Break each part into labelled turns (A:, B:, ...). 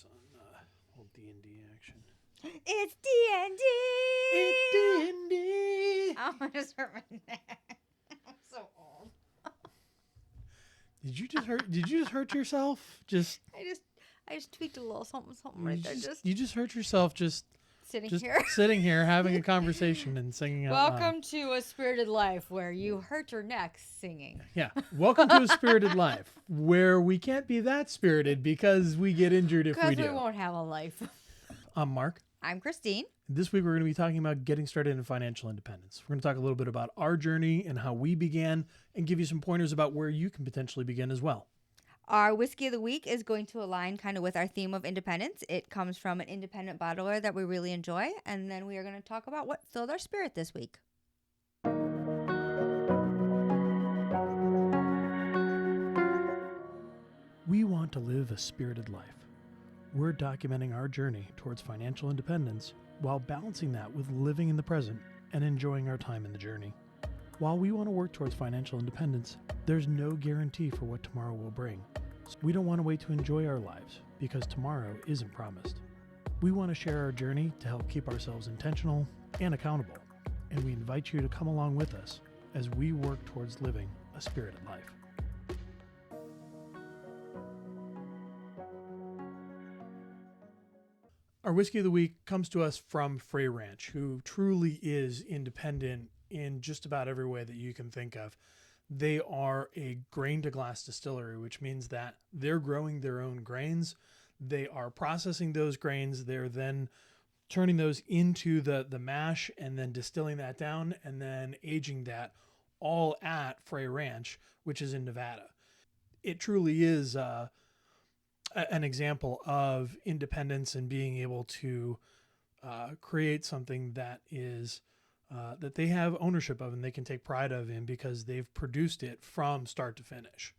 A: us on old D&D action.
B: It's D&D.
A: It's D&D.
B: Oh, I just hurt my neck. I'm so old.
A: Did you just hurt yourself?
B: I just tweaked a little something right there.
A: You just hurt yourself just
B: Sitting here
A: having a conversation and singing out loud.
B: Welcome to A Spirited Life, where you hurt your neck singing.
A: Yeah. Welcome to A Spirited Life, where we can't be that spirited because we get injured if we do.
B: Because we won't have a life.
A: I'm Mark.
B: I'm Christine.
A: This week we're going to be talking about getting started in financial independence. We're going to talk a little bit about our journey and how we began and give you some pointers about where you can potentially begin as well.
B: Our whiskey of the week is going to align kind of with our theme of independence. It comes from an independent bottler that we really enjoy. And then we are going to talk about what filled our spirit this week.
A: We want to live a spirited life. We're documenting our journey towards financial independence while balancing that with living in the present and enjoying our time in the journey. While we want to work towards financial independence, there's no guarantee for what tomorrow will bring. So we don't want to wait to enjoy our lives because tomorrow isn't promised. We want to share our journey to help keep ourselves intentional and accountable, and we invite you to come along with us as we work towards living a spirited life. Our whiskey of the week comes to us from Frey Ranch, who truly is independent in just about every way that you can think of. They are a grain-to-glass distillery, which means that they're growing their own grains. They are processing those grains. They're then turning those into the mash and then distilling that down and then aging that all at Frey Ranch, which is in Nevada. It truly is an example of independence and being able to create something that is that they have ownership of and they can take pride of in because they've produced it from start to finish.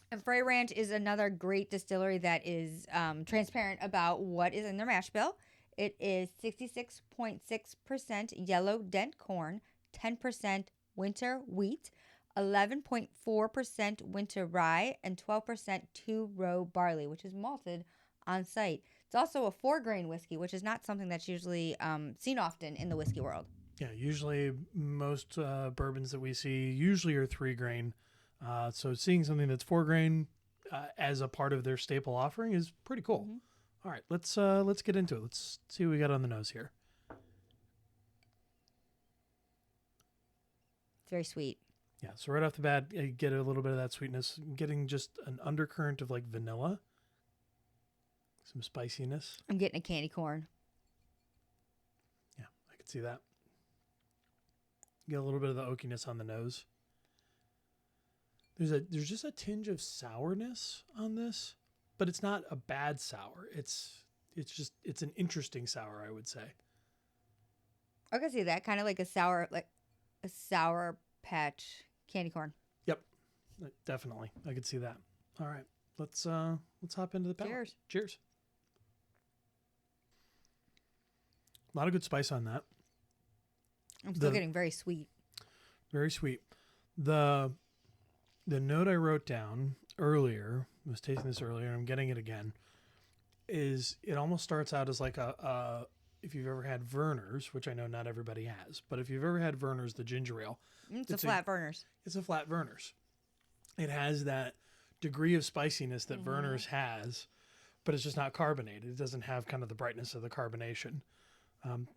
B: And Frey Ranch is another great distillery that is transparent about what is in their mash bill. It is 66.6% yellow dent corn, 10% winter wheat, 11.4% winter rye, and 12% two-row barley, which is malted on site. It's also a 4-grain whiskey, which is not something that's usually seen often in the whiskey world.
A: Yeah, usually most bourbons that we see usually are 3-grain. So seeing something that's 4-grain as a part of their staple offering is pretty cool. Mm-hmm. All right, let's get into it. Let's see what we got on the nose here.
B: It's very sweet.
A: Yeah, so right off the bat, I get a little bit of that sweetness. I'm getting just an undercurrent of like vanilla, some spiciness.
B: I'm getting a candy corn.
A: Yeah, I can see that. Get a little bit of the oakiness on the nose. There's just a tinge of sourness on this, but it's not a bad sour. It's an interesting sour, I would say.
B: I can see that, kind of like a sour patch candy corn.
A: Yep, definitely. I could see that. All right, let's hop into the palate. Cheers. A lot of good spice on that.
B: I'm still getting very sweet.
A: Very sweet. The note I wrote down earlier, I was tasting this earlier, and I'm getting it again, is it almost starts out as like a if you've ever had Werner's, which I know not everybody has, but if you've ever had Werner's, the ginger ale.
B: It's a flat Werner's.
A: It's a flat Werner's. It has that degree of spiciness that Werner's has, but it's just not carbonated. It doesn't have kind of the brightness of the carbonation.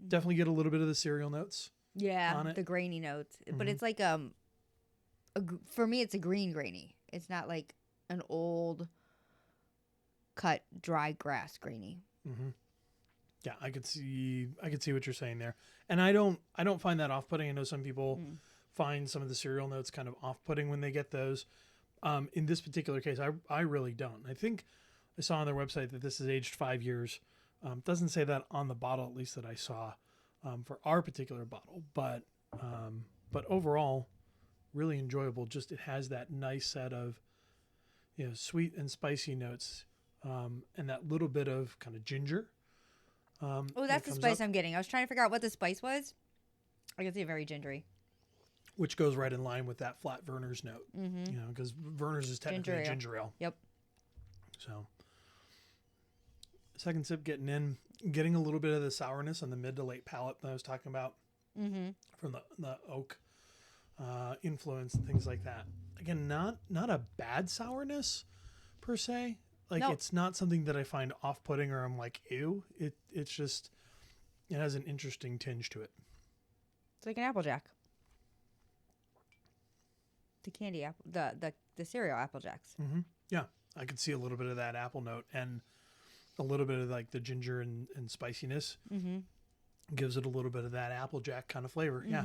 A: Definitely get a little bit of the cereal notes.
B: Yeah,
A: on it.
B: The grainy notes. But it's like for me, it's a green grainy. It's not like an old cut dry grass grainy.
A: Mm-hmm. Yeah, I could see what you're saying there, and I don't find that off-putting. I know some people find some of the cereal notes kind of off-putting when they get those. In this particular case, I really don't. I think I saw on their website that this is aged 5 years. Doesn't say that on the bottle, at least that I saw for our particular bottle, but overall, really enjoyable. Just it has that nice set of sweet and spicy notes, and that little bit of kind of ginger.
B: That's the spice I'm getting. I was trying to figure out what the spice was. I can see very gingery.
A: Which goes right in line with that flat Werner's note.
B: Mm-hmm.
A: Because Werner's is technically ginger ale.
B: Yep.
A: So Second sip getting a little bit of the sourness on the mid to late palate that I was talking about from the oak influence and things like that. Again, not a bad sourness per se. Like it's not something that I find off-putting or I'm like, ew. It's just, it has an interesting tinge to it.
B: It's like an Applejack. The candy apple, the cereal Apple Jacks.
A: Mm-hmm. Yeah, I could see a little bit of that apple note and a little bit of like the ginger and spiciness.
B: Mm-hmm.
A: Gives it a little bit of that Applejack kind of flavor. Yeah,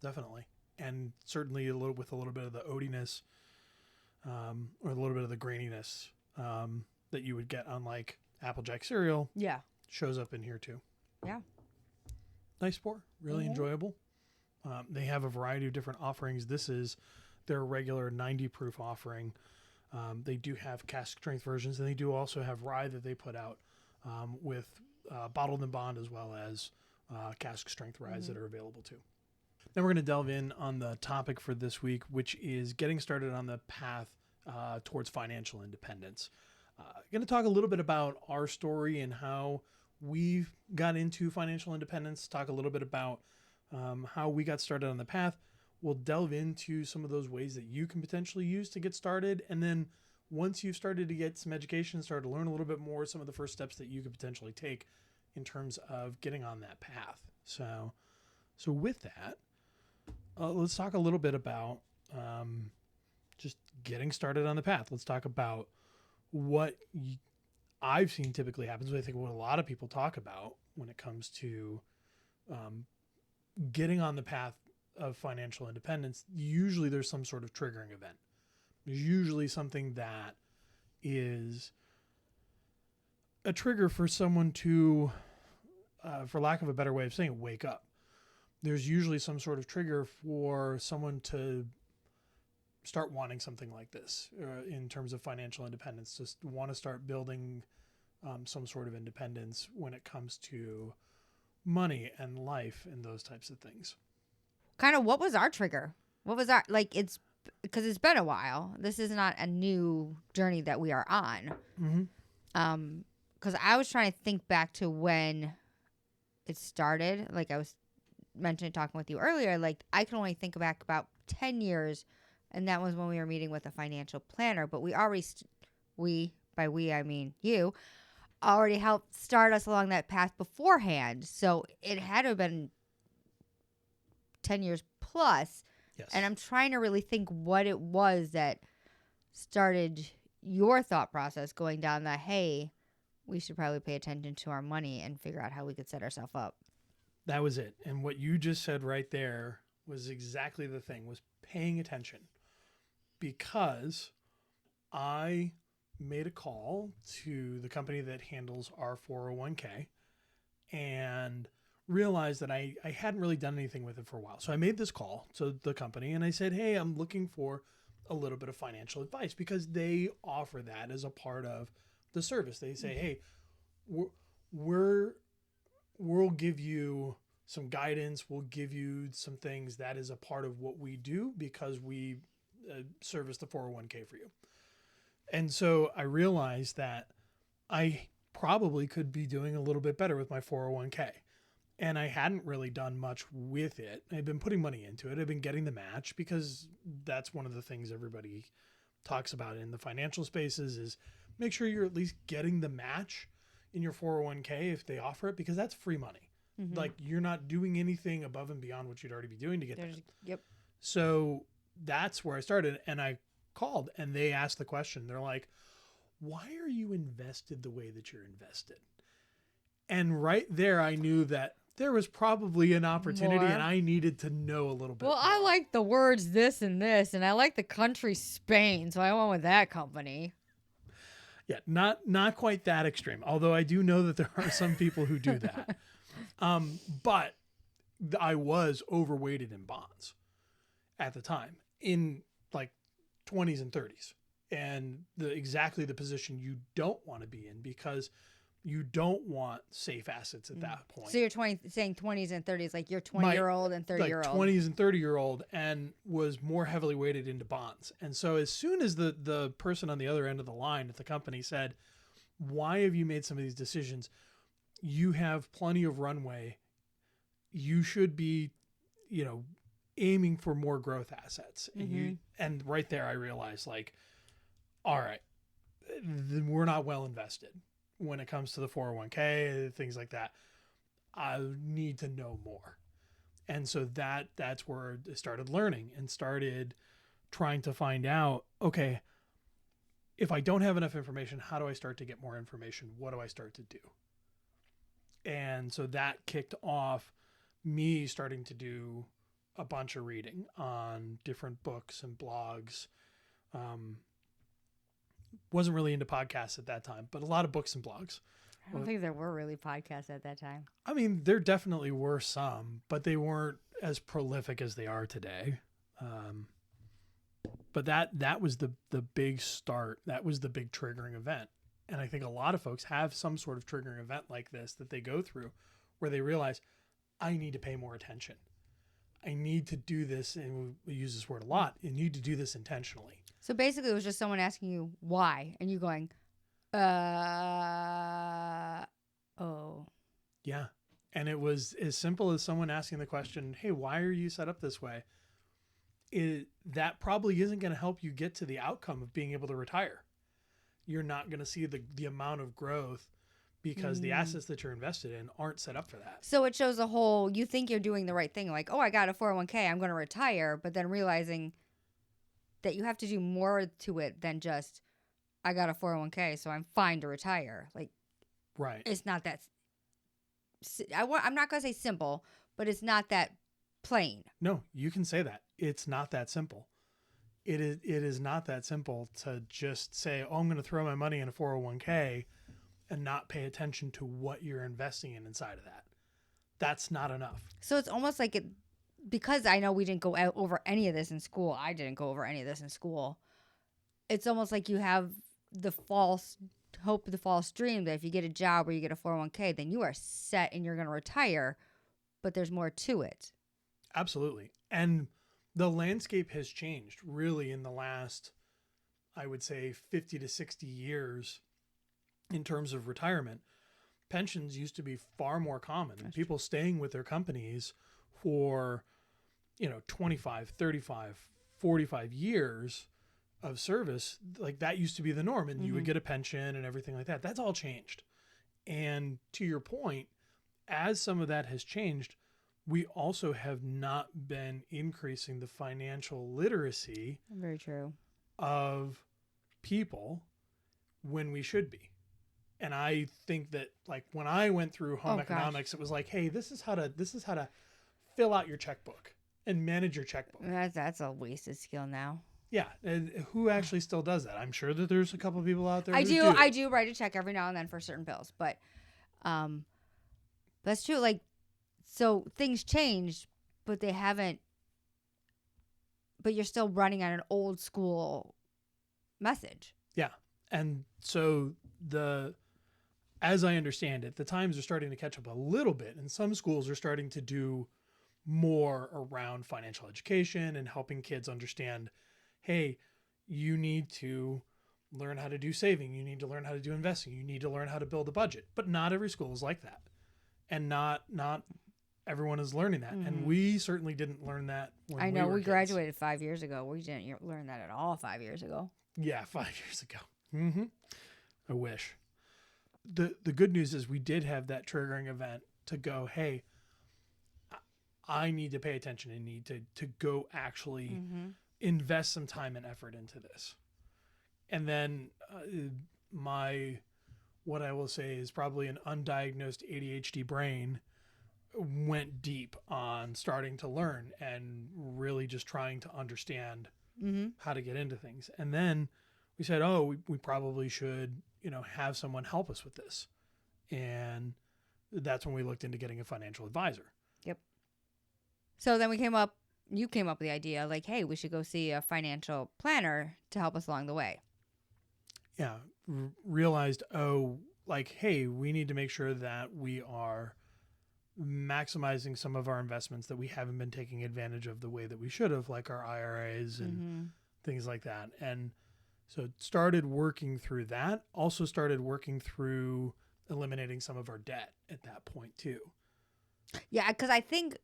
A: definitely. And certainly a little bit of the oatiness, or a little bit of the graininess that you would get on like Applejack cereal.
B: Yeah,
A: shows up in here too.
B: Yeah,
A: nice pour, really enjoyable. They have a variety of different offerings. This is their regular 90 proof offering. They do have cask strength versions, and they do also have rye that they put out with bottled and bond, as well as cask strength ryes that are available too. Then we're going to delve in on the topic for this week, which is getting started on the path towards financial independence. Going to talk a little bit about our story and how we got into financial independence, talk a little bit about how we got started on the path. We'll delve into some of those ways that you can potentially use to get started. And then once you've started to get some education, start to learn a little bit more, some of the first steps that you could potentially take in terms of getting on that path. So with that, let's talk a little bit about just getting started on the path. Let's talk about what I've seen typically happens. I think what a lot of people talk about when it comes to getting on the path of financial independence. Usually there's some sort of triggering event. There's usually something that is a trigger for someone to, for lack of a better way of saying it, wake up. There's usually some sort of trigger for someone to start wanting something like this in terms of financial independence, just want to start building some sort of independence when it comes to money and life and those types of things.
B: Kind of what was our trigger? What was our, like, it's because it's been a while. This is not a new journey that we are on. Because I was trying to think back to when it started. Like I was mentioning, talking with you earlier, like I can only think back about 10 years, and that was when we were meeting with a financial planner. But we already, by we I mean you, already helped start us along that path beforehand. So it had to have been 10 years plus.
A: Yes.
B: And I'm trying to really think what it was that started your thought process going down that, hey, we should probably pay attention to our money and figure out how we could set ourselves up.
A: That was it. And what you just said right there was exactly the thing, was paying attention. Because I made a call to the company that handles our 401k and realized that I hadn't really done anything with it for a while. So I made this call to the company and I said, hey, I'm looking for a little bit of financial advice, because they offer that as a part of the service. They say, hey, we'll give you some guidance. We'll give you some things that is a part of what we do, because we service the 401k for you. And so I realized that I probably could be doing a little bit better with my 401k. And I hadn't really done much with it. I've been putting money into it. I've been getting the match, because that's one of the things everybody talks about in the financial spaces is make sure you're at least getting the match in your 401k if they offer it, because that's free money. Mm-hmm. Like you're not doing anything above and beyond what you'd already be doing to get that.
B: Yep.
A: So that's where I started, and I called and they asked the question. They're like, why are you invested the way that you're invested? And right there, I knew that there was probably an opportunity and I needed to know a little bit.
B: Well,
A: more.
B: I like the words this and this, and I like the country Spain, so I went with that company.
A: Yeah, not quite that extreme. Although I do know that there are some people who do that. But I was overweighted in bonds at the time, in like 20s and 30s. And exactly the position you don't want to be in, because you don't want safe assets at that point.
B: So you're saying 20s and 30s, like you're 20-year-old and 30-year-old.
A: Like 20s and 30-year-old, and was more heavily weighted into bonds. And so as soon as the person on the other end of the line at the company said, why have you made some of these decisions? You have plenty of runway. You should be, aiming for more growth assets. And right there, I realized, like, all right, we're not well invested when it comes to the 401k, things like that. I need to know more. And so that's where I started learning and started trying to find out, okay, if I don't have enough information, how do I start to get more information? What do I start to do? And so that kicked off me starting to do a bunch of reading on different books and blogs. Wasn't really into podcasts at that time, but a lot of books and blogs.
B: I don't think there were really podcasts at that time.
A: I mean, there definitely were some, but they weren't as prolific as they are today. But that was the big start. That was the big triggering event. And I think a lot of folks have some sort of triggering event like this that they go through where they realize, I need to pay more attention. I need to do this, and we use this word a lot, you need to do this intentionally.
B: So basically it was just someone asking you why, and you going, oh.
A: Yeah. And it was as simple as someone asking the question, hey, why are you set up this way? That probably isn't going to help you get to the outcome of being able to retire. You're not going to see the amount of growth because the assets that you're invested in aren't set up for that.
B: So it shows you think you're doing the right thing. Like, oh, I got a 401k, I'm going to retire. But then realizing that you have to do more to it than just, I got a 401k, so I'm fine to retire. Like,
A: right.
B: It's not that, I'm not going to say simple, but it's not that plain.
A: No, you can say that. It's not that simple. It is not that simple to just say, oh, I'm going to throw my money in a 401k and not pay attention to what you're investing in inside of that. That's not enough.
B: So it's almost like because I know we didn't go over any of this in school. I didn't go over any of this in school. It's almost like you have the false hope, the false dream that if you get a job or you get a 401k, then you are set and you're going to retire. But there's more to it.
A: Absolutely. And the landscape has changed really in the last, I would say, 50 to 60 years in terms of retirement. Pensions used to be far more common. That's people true. Staying with their companies for, 25, 35, 45 years of service, like that used to be the norm, and you would get a pension and everything like that. That's all changed. And to your point, as some of that has changed, we also have not been increasing the financial literacy
B: Very true.
A: of people when we should be. And I think that, like, when I went through home economics, it was like, hey, this is how to fill out your checkbook and manage your checkbook.
B: That's a wasted skill now.
A: Yeah, and who actually still does that? I'm sure that there's a couple of people out there.
B: I do write a check every now and then for certain bills, but that's true. Like, so things changed, but they haven't. But you're still running on an old school message. Yeah,
A: and so as I understand it, the times are starting to catch up a little bit, and some schools are starting to do more around financial education and helping kids understand, hey, you need to learn how to do saving. You need to learn how to do investing. You need to learn how to build a budget. But not every school is like that. And not everyone is learning that. And we certainly didn't learn that when
B: I know
A: we were
B: we graduated 5 years ago. We didn't learn that at all 5 years ago.
A: Yeah, 5 years ago. I wish. The good news is we did have that triggering event to go, hey, I need to pay attention. I need to go actually invest some time and effort into this. And then what I will say is probably an undiagnosed ADHD brain went deep on starting to learn and really just trying to understand how to get into things. And then we said, oh, we probably should, have someone help us with this. And that's when we looked into getting a financial advisor.
B: Yep. So then you came up with the idea like, hey, we should go see a financial planner to help us along the way.
A: Yeah. Realized, hey, we need to make sure that we are maximizing some of our investments that we haven't been taking advantage of the way that we should have, like our IRAs and things like that. And So started working through that. Also started working through eliminating some of our debt at that point too.
B: Yeah, because I think,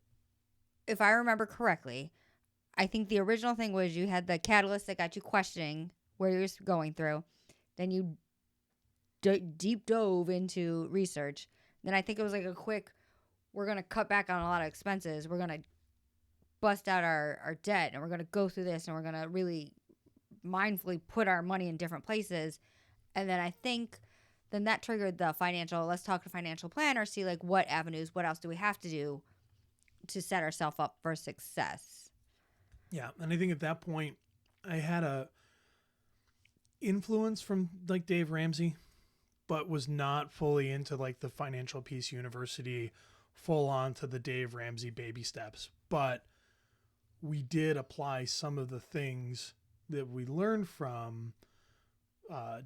B: if I remember correctly, I think the original thing was you had the catalyst that got you questioning where you're going through. Then you deep dove into research. Then I think it was like a quick, we're going to cut back on a lot of expenses. We're going to bust out our debt, and we're going to go through this, and we're going to really mindfully put our money in different places. And then I think then that triggered the financial, let's talk to financial planner, see like what avenues, what else do we have to do to set ourselves up for success.
A: Yeah. And I think at that point I had a influence from like Dave Ramsey, but was not fully into like the Financial Peace University full on to the Dave Ramsey baby steps. But we did apply some of the things that we learned from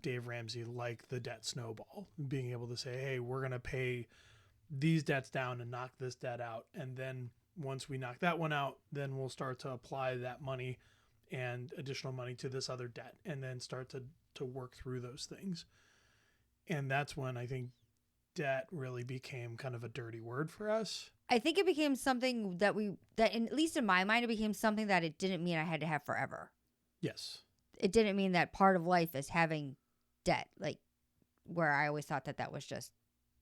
A: Dave Ramsey, like the debt snowball, being able to say, hey, we're going to pay these debts down and knock this debt out. And then once we knock that one out, then we'll start to apply that money and additional money to this other debt, and then start to work through those things. And that's when I think debt really became kind of a dirty word for us.
B: I think it became something that at least in my mind, it became something that it didn't mean I had to have forever.
A: Yes.
B: It didn't mean that part of life is having debt, like where I always thought that was just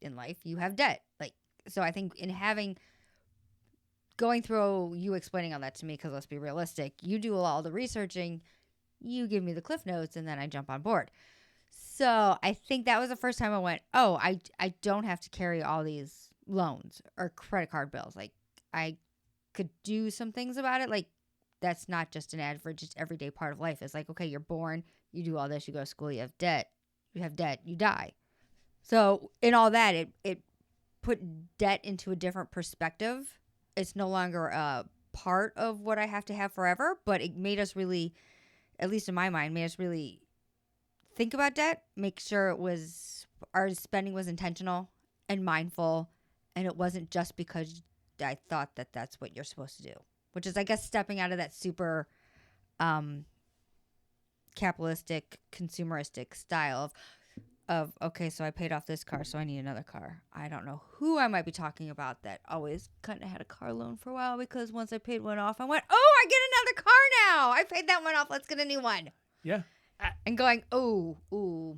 B: in life, you have debt. Like, so I think going through you explaining all that to me, because let's be realistic, you do all the researching, you give me the cliff notes, and then I jump on board. So I think that was the first time I went, oh, I don't have to carry all these loans or credit card bills. Like, I could do some things about it. Like, that's not just an ad for just everyday part of life. It's like, okay, you're born, you do all this, you go to school, you have debt, you die. So in all that, it put debt into a different perspective. It's no longer a part of what I have to have forever, but it made us really, at least in my mind, made us really think about debt, make sure our spending was intentional and mindful, and it wasn't just because I thought that that's what you're supposed to do, which is, I guess, stepping out of that super capitalistic, consumeristic style of, okay, so I paid off this car, so I need another car. I don't know who I might be talking about that always kind of had a car loan for a while, because once I paid one off, I went, oh, I get another car now. I paid that one off. Let's get a new one.
A: Yeah.
B: And going, oh,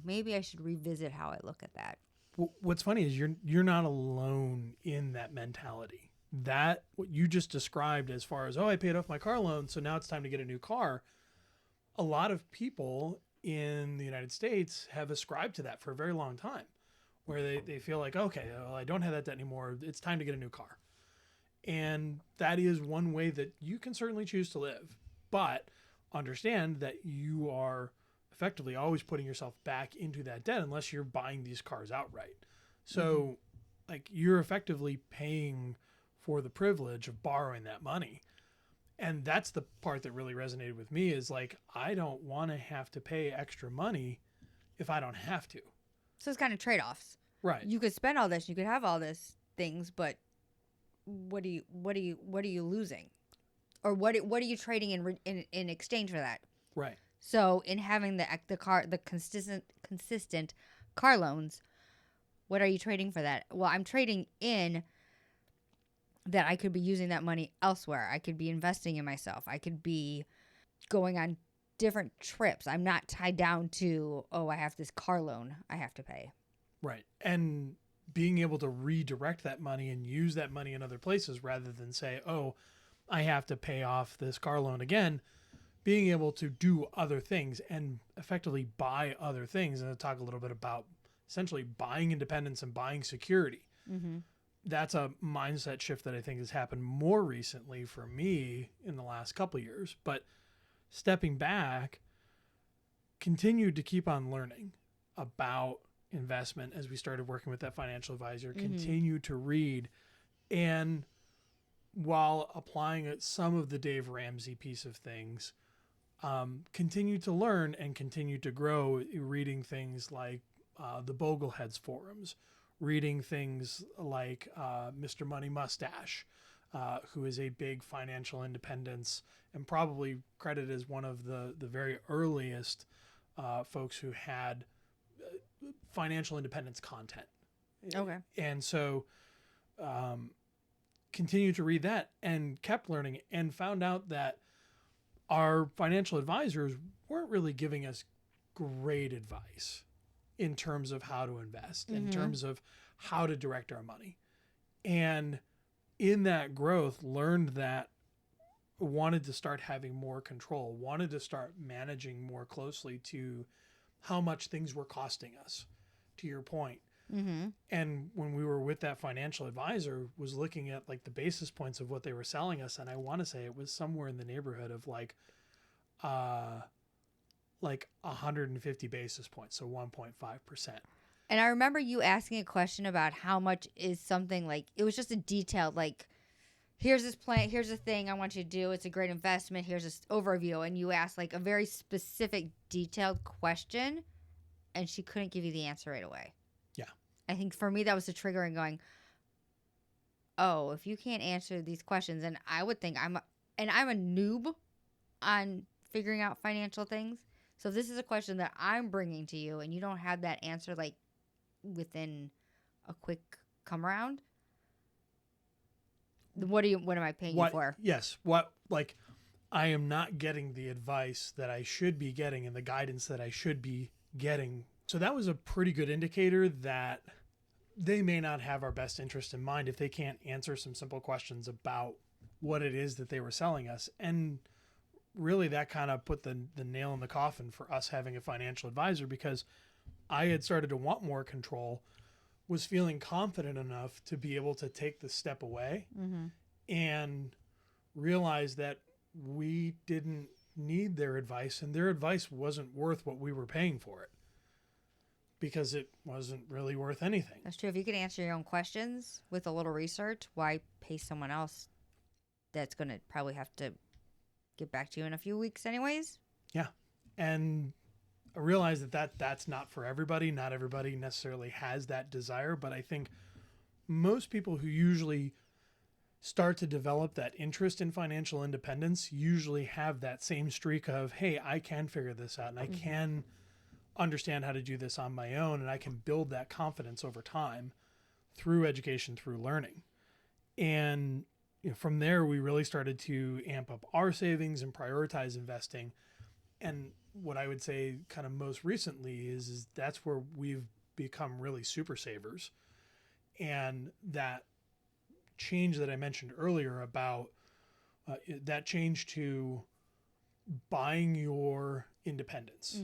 B: maybe I should revisit how I look at that.
A: What's funny is you're not alone in that mentality. That what you just described as far as, oh, I paid off my car loan, so now it's time to get a new car. A lot of people in the United States have ascribed to that for a very long time, where they feel like, okay, well, I don't have that debt anymore. It's time to get a new car. And that is one way that you can certainly choose to live, but understand that you are effectively always putting yourself back into that debt unless you're buying these cars outright. So like, you're effectively paying for the privilege of borrowing that money. And that's the part that really resonated with me, is like, I don't want to have to pay extra money if I don't have to.
B: So it's kind of trade-offs.
A: Right.
B: You could spend all this, you could have all this things, but what are you losing? Or what are you trading in exchange for that?
A: Right.
B: So in having the consistent car loans, what are you trading for that? Well, I'm trading in that I could be using that money elsewhere. I could be investing in myself. I could be going on different trips. I'm not tied down to, oh, I have this car loan I have to pay.
A: Right. And being able to redirect that money and use that money in other places, rather than say, oh, I have to pay off this car loan again. Being able to do other things and effectively buy other things. And I'll talk a little bit about essentially buying independence and buying security.
B: Mm-hmm.
A: That's a mindset shift that I think has happened more recently for me in the last couple of years. But stepping back, continued to keep on learning about investment as we started working with that financial advisor, continued to read, and while applying some of the Dave Ramsey piece of things, continue to learn and continue to grow, reading things like the Bogleheads forums, reading things like Mr. Money Mustache, who is a big financial independence and probably credited as one of the very earliest folks who had financial independence content.
B: Okay.
A: And so continued to read that and kept learning and found out that our financial advisors weren't really giving us great advice in terms of how to invest, in terms of how to direct our money. And in that growth, learned that wanted to start having more control, wanted to start managing more closely to how much things were costing us, to your point. And when we were with that financial advisor, was looking at like the basis points of what they were selling us. And I want to say it was somewhere in the neighborhood of like 150 basis points. So 1.5%.
B: And I remember you asking a question about how much is something like, it was just a detailed, like, here's this plan, here's the thing I want you to do. It's a great investment. Here's this overview. And you asked like a very specific, detailed question, and she couldn't give you the answer right away.
A: Yeah.
B: I think for me, that was the trigger in going, oh, if you can't answer these questions, and I would think I'm a noob on figuring out financial things. So if this is a question that I'm bringing to you and you don't have that answer like within a quick come around, what am I paying you for?
A: Yes. I am not getting the advice that I should be getting and the guidance that I should be getting. So that was a pretty good indicator that they may not have our best interest in mind if they can't answer some simple questions about what it is that they were selling us. And really that kind of put the nail in the coffin for us having a financial advisor, because I had started to want more control, was feeling confident enough to be able to take the step away and realize that we didn't need their advice, and their advice wasn't worth what we were paying for it, because it wasn't really worth anything.
B: That's true. If you could answer your own questions with a little research, why pay someone else that's going to probably have to get back to you in a few weeks anyways?
A: Yeah. And I realize that's not for everybody. Not everybody necessarily has that desire, but I think most people who usually start to develop that interest in financial independence usually have that same streak of, hey, I can figure this out, and I can understand how to do this on my own, and I can build that confidence over time through education, through learning. And from there, we really started to amp up our savings and prioritize investing. And what I would say kind of most recently is that's where we've become really super savers. And that change that I mentioned earlier about that change to buying your independence.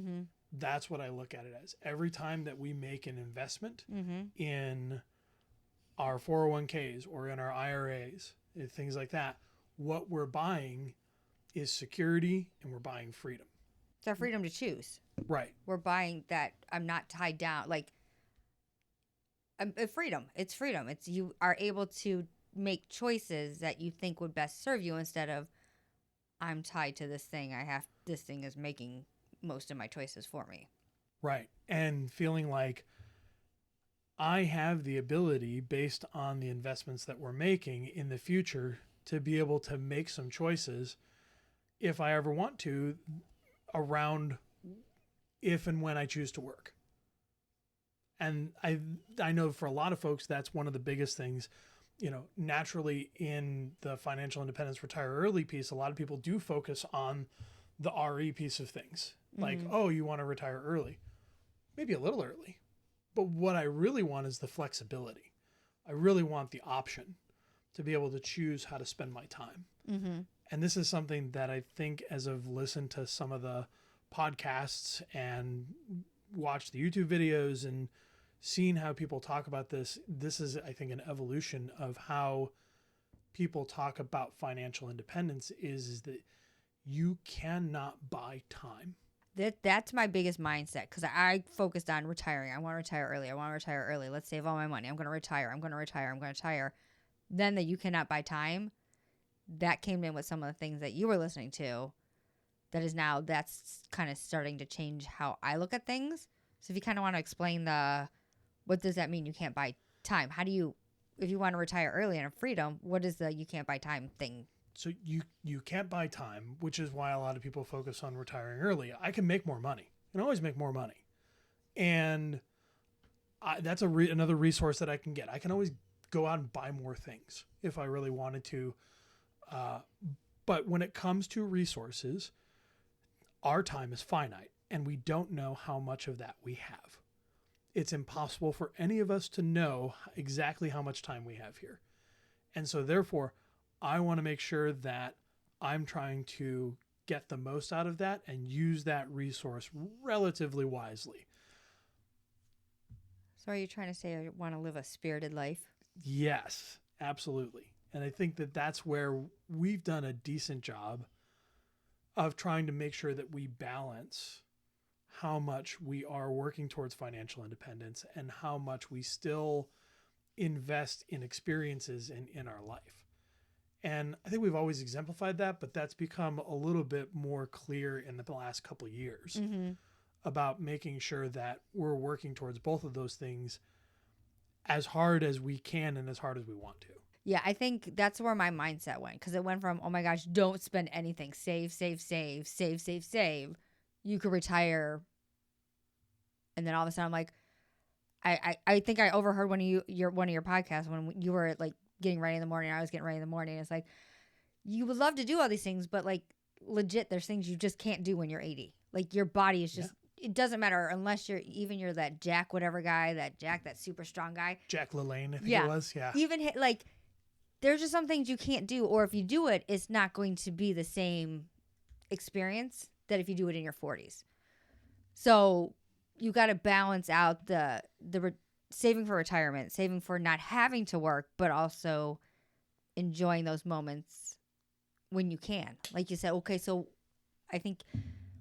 A: That's what I look at it as. Every time that we make an investment in our 401ks or in our IRAs, things like that, what we're buying is security, and we're buying freedom.
B: It's our freedom to choose.
A: Right.
B: We're buying that I'm not tied down. Like, freedom. It's freedom. It's you are able to make choices that you think would best serve you, instead of I'm tied to this thing. This thing is making most of my choices for me.
A: Right. And feeling like I have the ability, based on the investments that we're making in the future, to be able to make some choices if I ever want to, around if and when I choose to work. And I know for a lot of folks, that's one of the biggest things. Naturally in the financial independence retire early piece, a lot of people do focus on the RE piece of things. Like, oh, you want to retire early, maybe a little early. But what I really want is the flexibility. I really want the option to be able to choose how to spend my time. And this is something that I think, as I've listened to some of the podcasts and watched the YouTube videos and seen how people talk about this is, I think, an evolution of how people talk about financial independence is that you cannot buy time.
B: That's my biggest mindset, because I focused on retiring. I want to retire early. I want to retire early. Let's save all my money. I'm going to retire. I'm going to retire. I'm going to retire. Then that you cannot buy time, that came in with some of the things that you were listening to. That's kind of starting to change how I look at things. So if you kind of want to explain what does that mean, you can't buy time? How do you, if you want to retire early and have freedom, what is the you can't buy time thing?
A: So you can't buy time, which is why a lot of people focus on retiring early. I can make more money. can always make more money. And that's another resource that I can get. I can always go out and buy more things if I really wanted to. But when it comes to resources, our time is finite, and we don't know how much of that we have. It's impossible for any of us to know exactly how much time we have here. And so therefore, I want to make sure that I'm trying to get the most out of that and use that resource relatively wisely.
B: So are you trying to say I want to live a spirited life?
A: Yes, absolutely. And I think that that's where we've done a decent job of trying to make sure that we balance how much we are working towards financial independence and how much we still invest in experiences in our life. And I think we've always exemplified that, but that's become a little bit more clear in the last couple of years about making sure that we're working towards both of those things as hard as we can and as hard as we want to.
B: Yeah, I think that's where my mindset went, because it went from, oh my gosh, don't spend anything. Save, save, save, save, save, save. You could retire. And then all of a sudden I'm like, I think I overheard one of your podcasts when you were like getting ready in the morning. I was getting ready in the morning. It's like, you would love to do all these things, but like legit, there's things you just can't do when you're 80. Like your body is just, it doesn't matter unless you're that Jack whatever guy, that super strong guy.
A: Jack LaLanne, I think it was. Yeah.
B: Even like, there's just some things you can't do, or if you do it, it's not going to be the same experience that if you do it in your 40s. So you got to balance out the saving for retirement, saving for not having to work, but also enjoying those moments when you can. Like you said, okay, so I think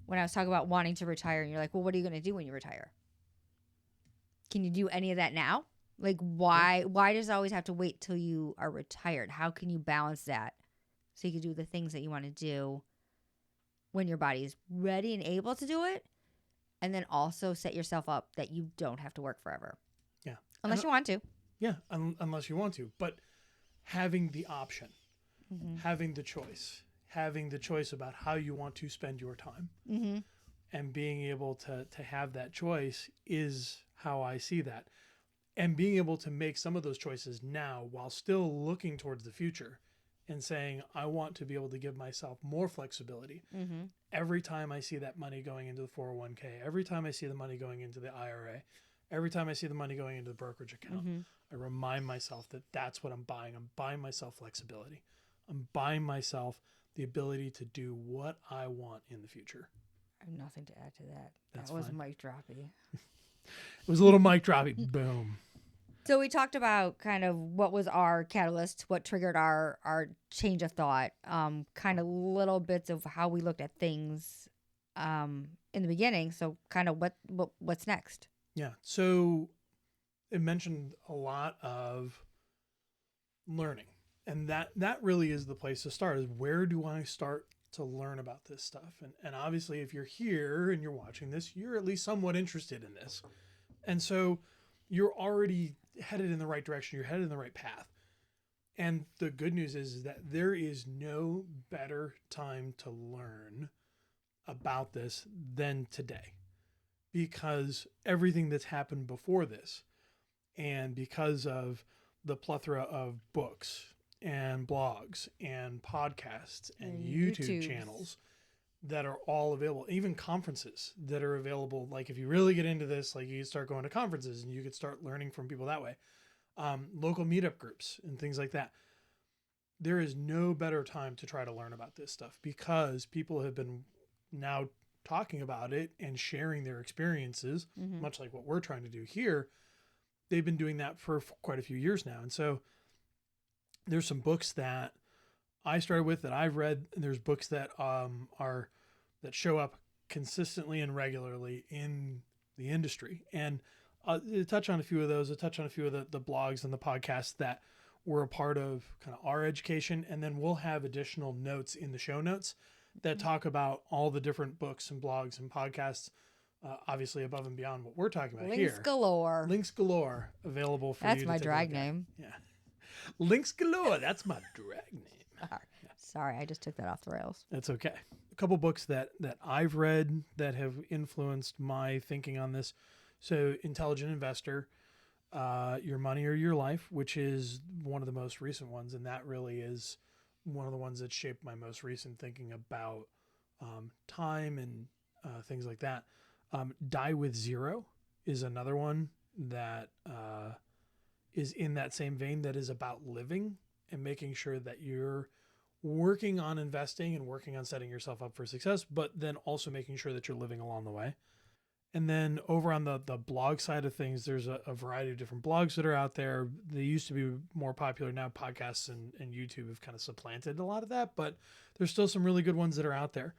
B: when I was talking about wanting to retire, and you're like, well, what are you going to do when you retire? Can you do any of that now? Like, why does it always have to wait till you are retired? How can you balance that so you can do the things that you want to do when your body is ready and able to do it? And then also set yourself up that you don't have to work forever.
A: Yeah.
B: Unless you want to.
A: Yeah, unless you want to. But having the option, having the choice about how you want to spend your time, and being able to have that choice is how I see that. And being able to make some of those choices now while still looking towards the future and saying, I want to be able to give myself more flexibility. Every time I see that money going into the 401k, every time I see the money going into the IRA, every time I see the money going into the brokerage account, I remind myself that that's what I'm buying. I'm buying myself flexibility. I'm buying myself the ability to do what I want in the future.
B: I have nothing to add to that.
A: That's
B: that was
A: fine.
B: mic droppy.
A: It was a little mic droppy. Boom.
B: So we talked about kind of what was our catalyst, what triggered our change of thought, kind of little bits of how we looked at things in the beginning. So kind of what's next?
A: Yeah. So it mentioned a lot of learning, and that really is the place to start. Is where do I start to learn about this stuff? And obviously, if you're here and you're watching this, you're at least somewhat interested in this, and so you're already headed in the right direction. You're headed in the right path. And the good news is that there is no better time to learn about this than today, because everything that's happened before this, and because of the plethora of books and blogs and podcasts and YouTube channels that are all available, even conferences that are available. Like if you really get into this, like you could start going to conferences and you could start learning from people that way. Local meetup groups and things like that. There is no better time to try to learn about this stuff, because people have been now talking about it and sharing their experiences, much like what we're trying to do here. They've been doing that for quite a few years now. And so there's some books that I started with that I've read, and there's books that that show up consistently and regularly in the industry. And I'll touch on a few of those. I'll touch on a few of the blogs and the podcasts that were a part of kind of our education. And then we'll have additional notes in the show notes that talk about all the different books and blogs and podcasts, obviously above and beyond what we're talking about here. Links galore available for
B: That's
A: you.
B: That's my drag name.
A: Yeah. Links galore. That's my drag name.
B: Sorry, I just took that off the rails.
A: That's okay. couple books that I've read that have influenced my thinking on this. So Intelligent Investor, Your Money or Your Life, which is one of the most recent ones. And that really is one of the ones that shaped my most recent thinking about time and things like that. Die with Zero is another one that is in that same vein, that is about living and making sure that you're working on investing and working on setting yourself up for success, but then also making sure that you're living along the way. And then over on the blog side of things, there's a variety of different blogs that are out there. They used to be more popular. Now podcasts and YouTube have kind of supplanted a lot of that, but there's still some really good ones that are out there.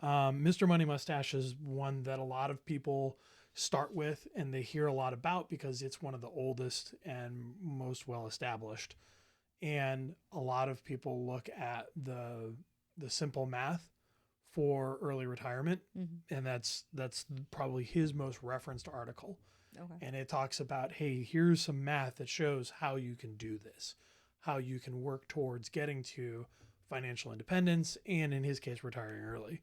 A: Mr. Money Mustache is one that a lot of people start with and they hear a lot about because it's one of the oldest and most well established. And a lot of people look at the simple math for early retirement, and that's probably his most referenced article.
B: Okay.
A: And it talks about, hey, here's some math that shows how you can do this, how you can work towards getting to financial independence, and in his case, retiring early.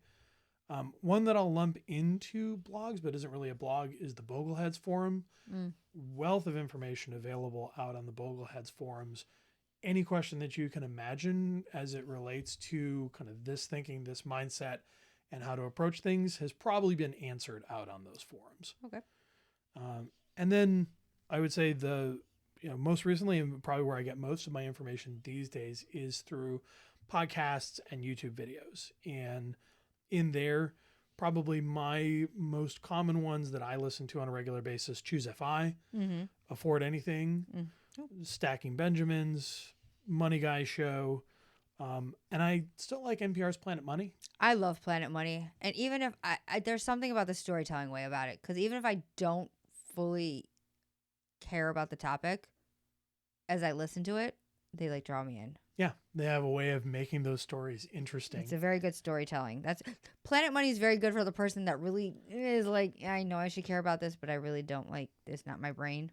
A: One that I'll lump into blogs, but isn't really a blog, is the Bogleheads forum. Wealth of information available out on the Bogleheads forums. Any question that you can imagine as it relates to kind of this thinking, this mindset, and how to approach things has probably been answered out on those forums.
B: Okay.
A: And then I would say most recently, and probably where I get most of my information these days, is through podcasts and YouTube videos. And in there, probably my most common ones that I listen to on a regular basis: Choose FI, Afford Anything, Stacking Benjamins, Money Guy Show. And I still like NPR's Planet Money.
B: I love Planet Money. And even if there's something about the storytelling way about it, because even if I don't fully care about the topic, as I listen to it, they like draw me in.
A: Yeah, they have a way of making those stories interesting.
B: It's a very good storytelling. Planet Money is very good for the person that really is like, I know I should care about this, but I really don't, like, it's not my brain.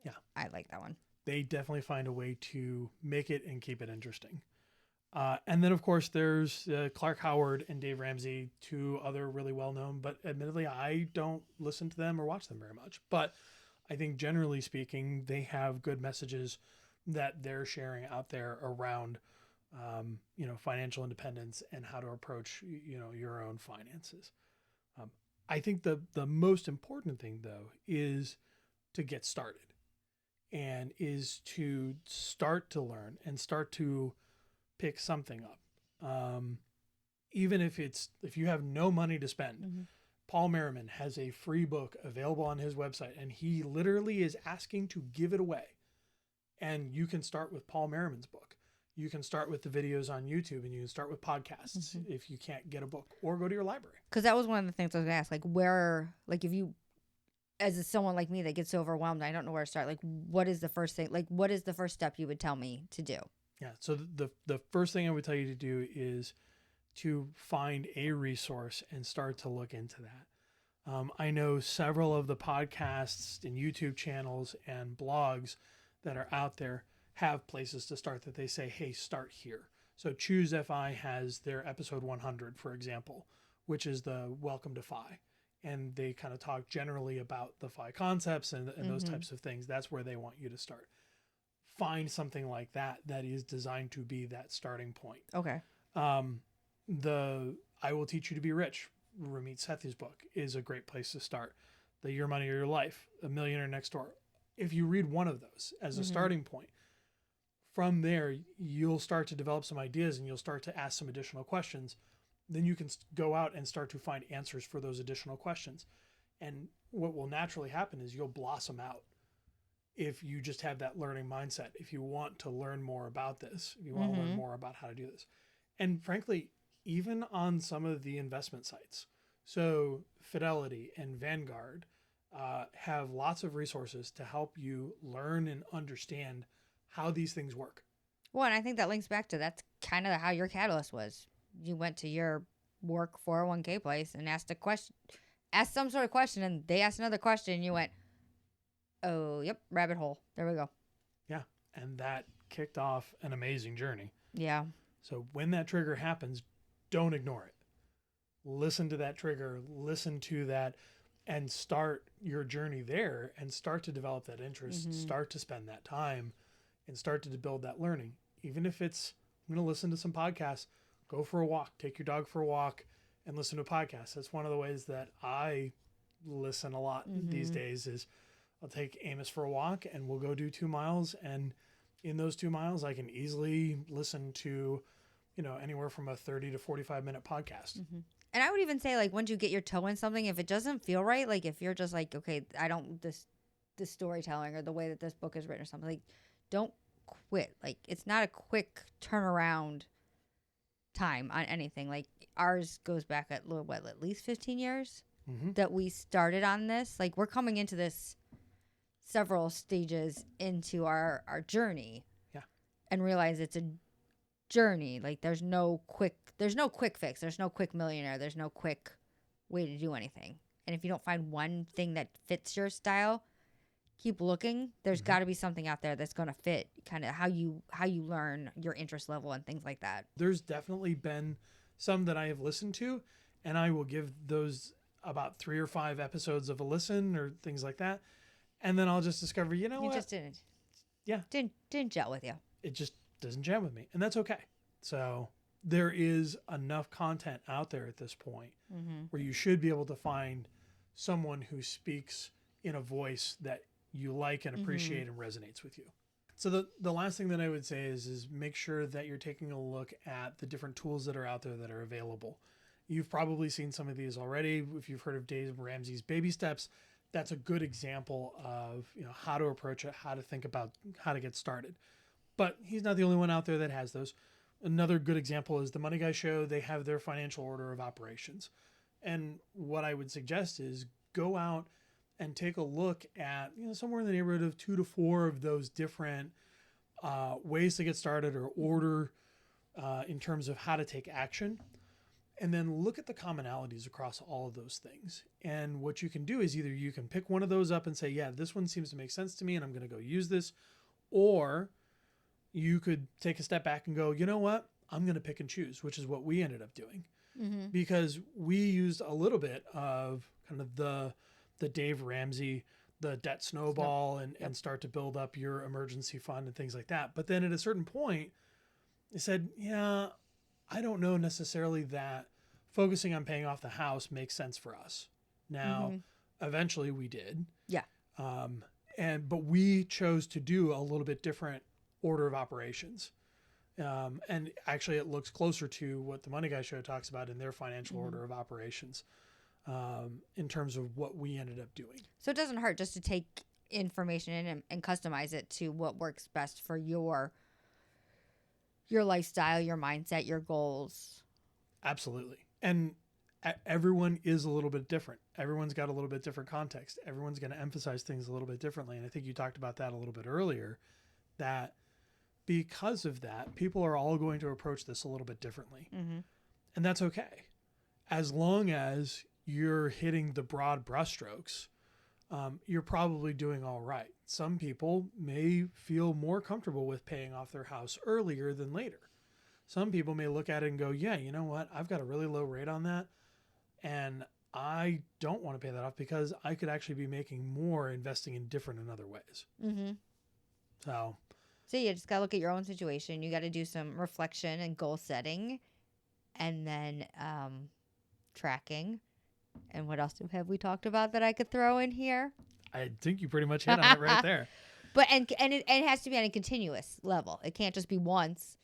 A: Yeah.
B: I like that one.
A: They definitely find a way to make it and keep it interesting. And then, of course, there's Clark Howard and Dave Ramsey, two other really well-known, but admittedly, I don't listen to them or watch them very much. But I think generally speaking, they have good messages that they're sharing out there around, financial independence and how to approach, your own finances. I think the most important thing, though, is to get started, and is to start to learn and start to pick something up. Even if you have no money to spend, Paul Merriman has a free book available on his website, and he literally is asking to give it away. And you can start with Paul Merriman's book. You can start with the videos on YouTube, and you can start with podcasts if you can't get a book, or go to your library.
B: Because that was one of the things I was going to ask. Like, if you, as someone like me that gets so overwhelmed, I don't know where to start. Like, what is the first thing? Like, what is the first step you would tell me to do?
A: Yeah. So the first thing I would tell you to do is to find a resource and start to look into that. I know several of the podcasts and YouTube channels and blogs that are out there have places to start that they say, hey, start here. So Choose FI has their episode 100, for example, which is the Welcome to FI. And they kind of talk generally about the FI concepts and those types of things. That's where they want you to start. Find something like that is designed to be that starting point.
B: Okay.
A: The I Will Teach You to Be Rich, Ramit Sethi's book, is a great place to start. The Your Money or Your Life, A Millionaire Next Door. If you read one of those as a starting point, from there, you'll start to develop some ideas and you'll start to ask some additional questions. Then you can go out and start to find answers for those additional questions. And what will naturally happen is you'll blossom out if you just have that learning mindset. If you want to learn more about this, if you want to learn more about how to do this. And frankly, even on some of the investment sites, so Fidelity and Vanguard, have lots of resources to help you learn and understand how these things work.
B: Well, and I think that links back to that's kind of how your catalyst was. You went to your work 401k place and asked some sort of question, and they asked another question, and you went, oh, yep, rabbit hole. There we go.
A: Yeah, and that kicked off an amazing journey.
B: Yeah.
A: So when that trigger happens, don't ignore it. listen to that trigger, listen to that, and start your journey there and start to develop that interest, start to spend that time and start to build that learning. Even if it's, I'm going to listen to some podcasts, go for a walk, take your dog for a walk and listen to a podcast. That's one of the ways that I listen a lot these days is I'll take Amos for a walk and we'll go do 2 miles. And in those 2 miles, I can easily listen to, you know, anywhere from a 30 to 45-minute podcast.
B: And I would even say, like, once you get your toe in something, if it doesn't feel right, like if you're just like, okay, I don't, this storytelling or the way that this book is written or something, like, don't quit. Like, it's not a quick turnaround time on anything. Like, ours goes back at least 15 years that we started on this. Like, we're coming into this several stages into our journey. Yeah. And realize it's a journey. Like, there's no quick fix. There's no quick millionaire. There's no quick way to do anything. And if you don't find one thing that fits your style, keep looking. There's got to be something out there that's going to fit kind of how you learn, your interest level and things like that.
A: There's definitely been some that I have listened to, and I will give those about 3 or 5 episodes of a listen or things like that. And then I'll just discover, you know what?
B: Just didn't.
A: Yeah.
B: Didn't gel with you.
A: It just doesn't gel with me. And that's okay. So there is enough content out there at this point where you should be able to find someone who speaks in a voice that you like and appreciate and resonates with you. So the last thing that I would say is make sure that you're taking a look at the different tools that are out there that are available. You've probably seen some of these already. If you've heard of Dave Ramsey's Baby Steps, that's a good example of, you know, how to approach it, how to think about how to get started. But he's not the only one out there that has those. Another good example is the Money Guy Show. They have their financial order of operations. And what I would suggest is go out and take a look at, you know, somewhere in the neighborhood of 2 to 4 of those different ways to get started or order in terms of how to take action. And then look at the commonalities across all of those things. And what you can do is either you can pick one of those up and say, yeah, this one seems to make sense to me and I'm going to go use this. Or you could take a step back and go, you know what? I'm going to pick and choose, which is what we ended up doing. Because we used a little bit of kind of the Dave Ramsey, the debt snowball and start to build up your emergency fund and things like that. But then at a certain point, they said, yeah, I don't know necessarily that focusing on paying off the house makes sense for us. Now, eventually we did. Yeah. But we chose to do a little bit different order of operations. And actually it looks closer to what the Money Guy Show talks about in their financial order of operations in terms of what we ended up doing.
B: So it doesn't hurt just to take information in and customize it to what works best for your lifestyle, your mindset, your goals.
A: Absolutely. And everyone is a little bit different. Everyone's got a little bit different context. Everyone's going to emphasize things a little bit differently. And I think you talked about that a little bit earlier, that because of that, people are all going to approach this a little bit differently. And that's okay. As long as you're hitting the broad brushstrokes, you're probably doing all right. Some people may feel more comfortable with paying off their house earlier than later. Some people may look at it and go, yeah, you know what? I've got a really low rate on that. And I don't want to pay that off because I could actually be making more investing in different and other ways. So
B: you just got to look at your own situation. You got to do some reflection and goal setting and then tracking. And what else have we talked about that I could throw in here?
A: I think you pretty much hit on it right there.
B: But it has to be on a continuous level. It can't just be once.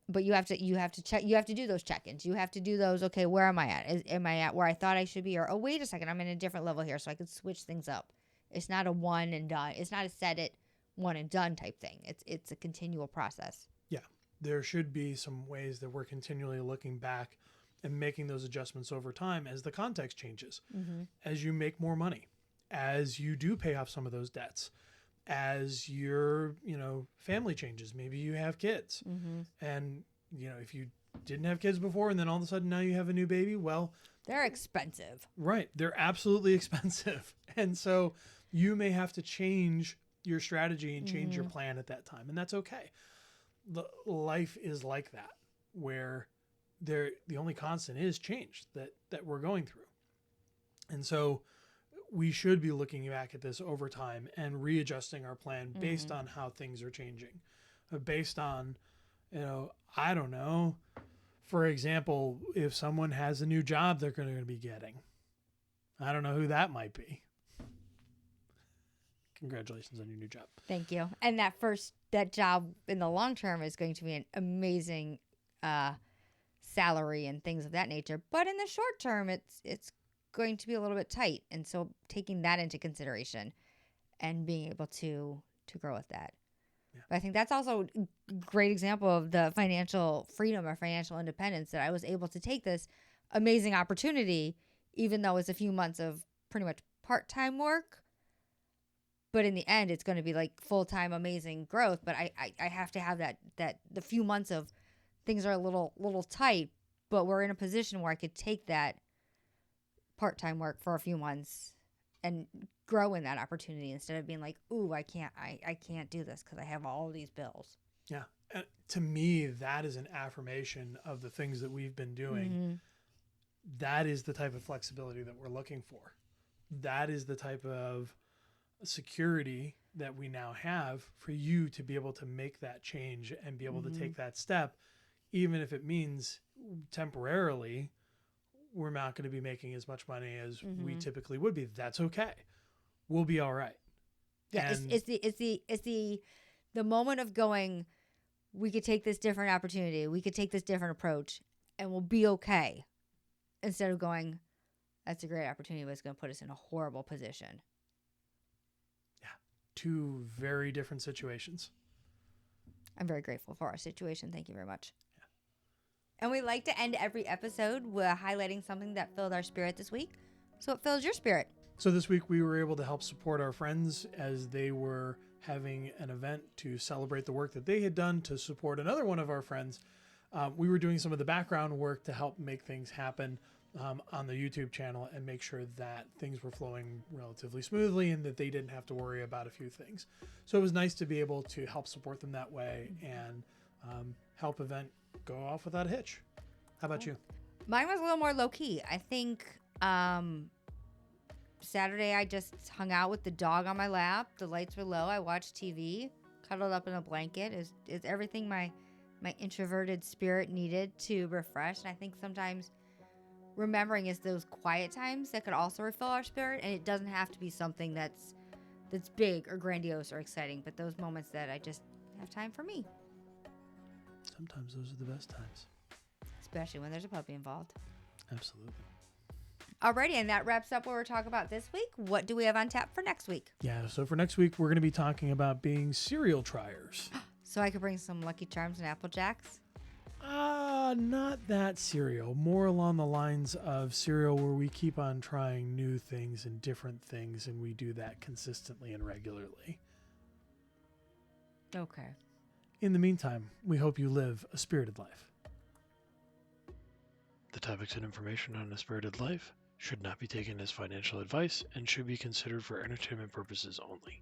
B: But you have to check. You have to do those check-ins. You have to do those. Okay, where am I at? Am I at where I thought I should be? Or, oh, wait a second, I'm in a different level here, so I could switch things up. It's not a one and done. It's not a set it one and done type thing. It's a continual process. Yeah,
A: there should be some ways that we're continually looking back and making those adjustments over time as the context changes, as you make more money, as you do pay off some of those debts, as your, family changes. Maybe you have kids and, if you didn't have kids before and then all of a sudden now you have a new baby, well,
B: they're expensive. Right.
A: They're absolutely expensive. And so you may have to change your strategy and change your plan at that time. And that's okay. Life is like that, where the only constant is change that we're going through. And so we should be looking back at this over time and readjusting our plan based on how things are changing, based on, I don't know, for example, if someone has a new job they're going to be getting, I don't know who that might be. Congratulations on your new job.
B: Thank you. And that job in the long term is going to be an amazing salary and things of that nature. But in the short term, it's going to be a little bit tight. And so taking that into consideration and being able to grow with that. Yeah. But I think that's also a great example of the financial freedom or financial independence, that I was able to take this amazing opportunity, even though it's a few months of pretty much part-time work. But in the end, it's going to be like full-time amazing growth. But I have to have that the few months of things are a little tight, but we're in a position where I could take that part-time work for a few months and grow in that opportunity instead of being like, ooh, I can't do this because I have all these bills.
A: Yeah. And to me, that is an affirmation of the things that we've been doing. Mm-hmm. That is the type of flexibility that we're looking for. That is the type of security that we now have for you to be able to make that change and be able to take that step, even if it means temporarily we're not going to be making as much money as we typically would be. That's okay. We'll be all right.
B: Yeah, and it's the moment of going, we could take this different opportunity, we could take this different approach, and we'll be okay. Instead of going, that's a great opportunity, but it's going to put us in a horrible position.
A: Yeah, two very different situations.
B: I'm very grateful for our situation. Thank you very much. Yeah. And we like to end every episode with highlighting something that filled our spirit this week. So what fills your spirit?
A: So this week we were able to help support our friends as they were having an event to celebrate the work that they had done to support another one of our friends. We were doing some of the background work to help make things happen on the YouTube channel and make sure that things were flowing relatively smoothly and that they didn't have to worry about a few things. So it was nice to be able to help support them that way and help event go off without a hitch. How about you?
B: Mine was a little more low key. I think Saturday I just hung out with the dog on my lap. The lights were low. I watched TV, cuddled up in a blanket. Is everything my introverted spirit needed to refresh. And I think sometimes remembering is those quiet times that could also refill our spirit. And it doesn't have to be something that's big or grandiose or exciting, but those moments that I just have time for me.
A: Sometimes those are the best times.
B: Especially when there's a puppy involved.
A: Absolutely.
B: Alrighty, and that wraps up what we're talking about this week. What do we have on tap for next week?
A: Yeah, so for next week, we're going to be talking about being cereal triers.
B: So I could bring some Lucky Charms and Apple Jacks?
A: Not that cereal. More along the lines of cereal where we keep on trying new things and different things, and we do that consistently and regularly.
B: Okay.
A: In the meantime, we hope you live a spirited life.
C: The topics and information on a spirited life should not be taken as financial advice and should be considered for entertainment purposes only.